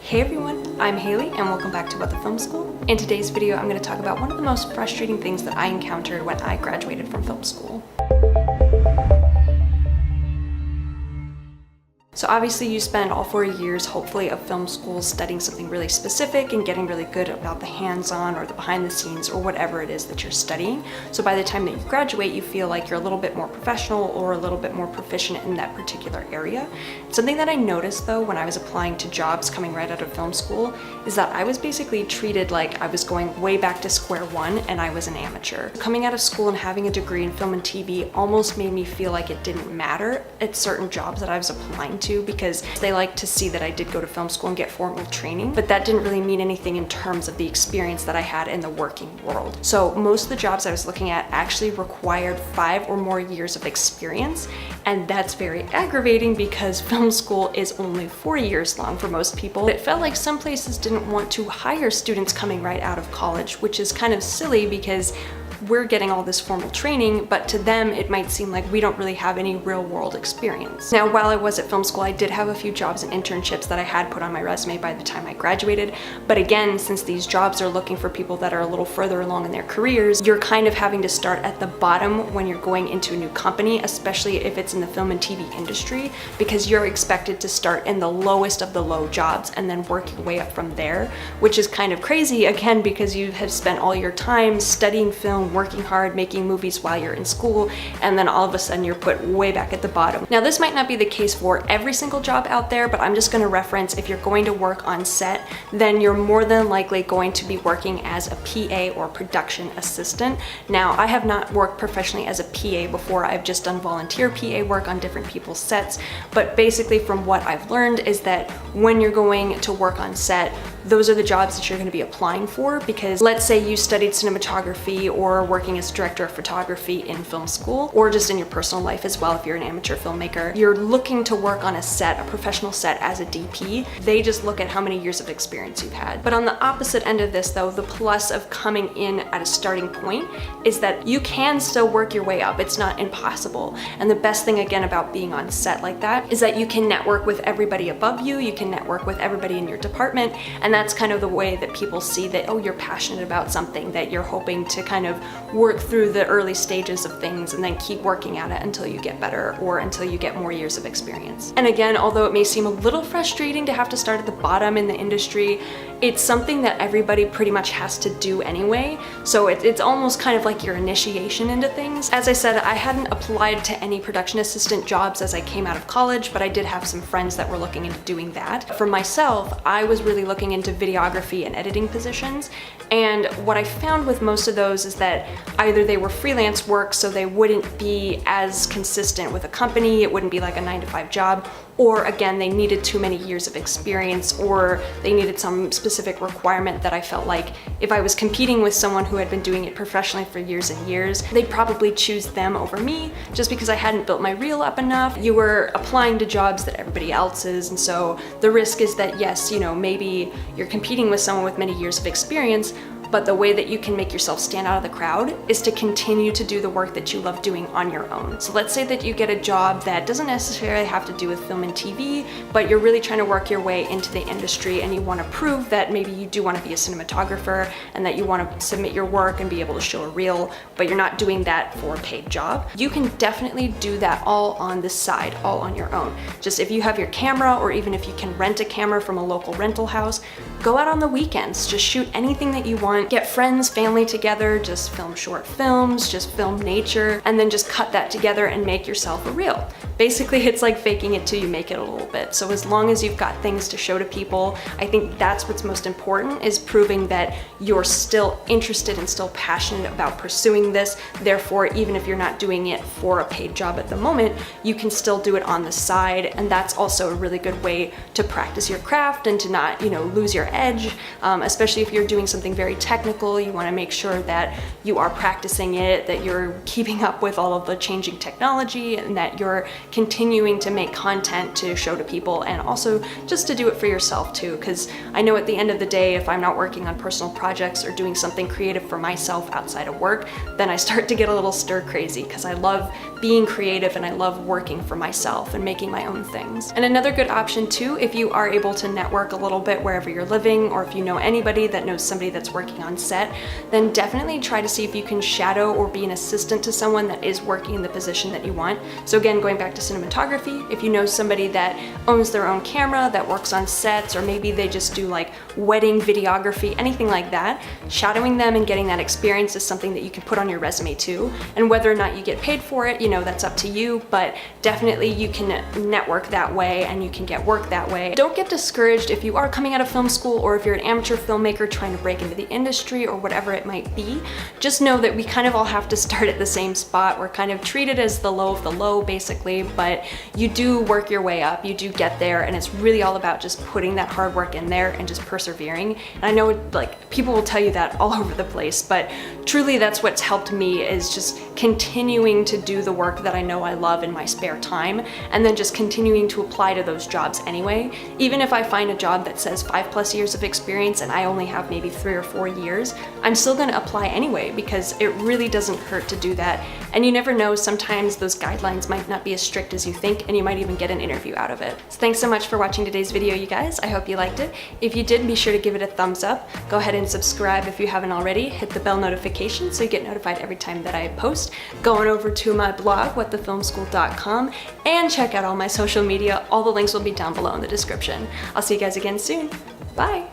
Hey everyone, I'm Haley and welcome back to What the Film School. In today's video, I'm going to talk about one of the most frustrating things that I encountered when I graduated from film school. So obviously you spend all 4 years, hopefully, of film school studying something really specific and getting really good about the hands-on or the behind the scenes or whatever it is that you're studying. So by the time that you graduate, you feel like you're a little bit more professional or a little bit more proficient in that particular area. Something that I noticed though when I was applying to jobs coming right out of film school is that I was basically treated like I was going way back to square one and I was an amateur. Coming out of school and having a degree in film and TV almost made me feel like it didn't matter at certain jobs that I was applying to, because they like to see that I did go to film school and get formal training, but that didn't really mean anything in terms of the experience that I had in the working world. So most of the jobs I was looking at actually required 5 or more years of experience, and that's very aggravating because film school is only 4 years long for most people. It felt like some places didn't want to hire students coming right out of college, which is kind of silly because we're getting all this formal training, but to them it might seem like we don't really have any real world experience. Now, while I was at film school, I did have a few jobs and internships that I had put on my resume by the time I graduated, but again, since these jobs are looking for people that are a little further along in their careers, you're kind of having to start at the bottom when you're going into a new company, especially if it's in the film and TV industry, because you're expected to start in the lowest of the low jobs and then work your way up from there, which is kind of crazy, again, because you have spent all your time studying film, working hard, making movies while you're in school, and then all of a sudden you're put way back at the bottom. Now, this might not be the case for every single job out there, but I'm just going to reference, if you're going to work on set, then you're more than likely going to be working as a PA or production assistant. Now, I have not worked professionally as a PA before. I've just done volunteer PA work on different people's sets, but basically from what I've learned is that when you're going to work on set, those are the jobs that you're going to be applying for, because let's say you studied cinematography or working as director of photography in film school, or just in your personal life as well if you're an amateur filmmaker. You're looking to work on a set, a professional set, as a DP. They just look at how many years of experience you've had. But on the opposite end of this though, the plus of coming in at a starting point is that you can still work your way up. It's not impossible. And the best thing again about being on set like that is that you can network with everybody above you, you can network with everybody in your department, and that's kind of the way that people see that, oh, you're passionate about something, that you're hoping to kind of work through the early stages of things and then keep working at it until you get better or until you get more years of experience. And again, although it may seem a little frustrating to have to start at the bottom in the industry, it's something that everybody pretty much has to do anyway. So it's almost kind of like your initiation into things. As I said, I hadn't applied to any production assistant jobs as I came out of college, but I did have some friends that were looking into doing that. For myself, I was really looking into videography and editing positions. And what I found with most of those is that either they were freelance work, so they wouldn't be as consistent with a company, it wouldn't be like a 9-to-5 job, or again, they needed too many years of experience, or they needed some specific requirement that I felt like if I was competing with someone who had been doing it professionally for years and years, they'd probably choose them over me just because I hadn't built my reel up enough. You were applying to jobs that everybody else is, and so the risk is that yes, you know, maybe you're competing with someone with many years of experience, but the way that you can make yourself stand out of the crowd is to continue to do the work that you love doing on your own. So let's say that you get a job that doesn't necessarily have to do with film and TV, but you're really trying to work your way into the industry and you want to prove that maybe you do want to be a cinematographer and that you want to submit your work and be able to show a reel, but you're not doing that for a paid job. You can definitely do that all on the side, all on your own. Just if you have your camera, or even if you can rent a camera from a local rental house, go out on the weekends, just shoot anything that you want. Get friends, family together, just film short films, just film nature, and then just cut that together and make yourself a reel. Basically, it's like faking it till you make it a little bit. So as long as you've got things to show to people, I think that's what's most important, is proving that you're still interested and still passionate about pursuing this. Therefore, even if you're not doing it for a paid job at the moment, you can still do it on the side. And that's also a really good way to practice your craft and to not, you know, lose your edge, especially if you're doing something very technical. You want to make sure that you are practicing it, that you're keeping up with all of the changing technology, and that you're continuing to make content to show to people, and also just to do it for yourself too, because I know at the end of the day, if I'm not working on personal projects or doing something creative for myself outside of work, then I start to get a little stir crazy, because I love being creative and I love working for myself and making my own things. And another good option too, if you are able to network a little bit wherever you're living, or if you know anybody that knows somebody that's working on set, then definitely try to see if you can shadow or be an assistant to someone that is working in the position that you want. So again, going back to cinematography, if you know somebody that owns their own camera, that works on sets, or maybe they just do like wedding videography, anything like that, shadowing them and getting that experience is something that you can put on your resume too. And whether or not you get paid for it, you know, that's up to you, but definitely you can network that way and you can get work that way. Don't get discouraged if you are coming out of film school, or if you're an amateur filmmaker trying to break into the industry or whatever it might be. Just know that we kind of all have to start at the same spot. We're kind of treated as the low of the low basically, but you do work your way up, you do get there, and it's really all about just putting that hard work in there and just persevering. And I know like people will tell you that all over the place, but truly that's what's helped me, is just continuing to do the work that I know I love in my spare time, and then just continuing to apply to those jobs anyway. Even if I find a job that says 5+ years of experience and I only have maybe 3 or 4 years, I'm still gonna apply anyway, because it really doesn't hurt to do that. And you never know, sometimes those guidelines might not be as strict as you think, and you might even get an interview out of it. So thanks so much for watching today's video, you guys. I hope you liked it. If you did, be sure to give it a thumbs up. Go ahead and subscribe if you haven't already. Hit the bell notification so you get notified every time that I post. Go on over to my blog, whatthefilmschool.com, and check out all my social media. All the links will be down below in the description. I'll see you guys again soon. Bye!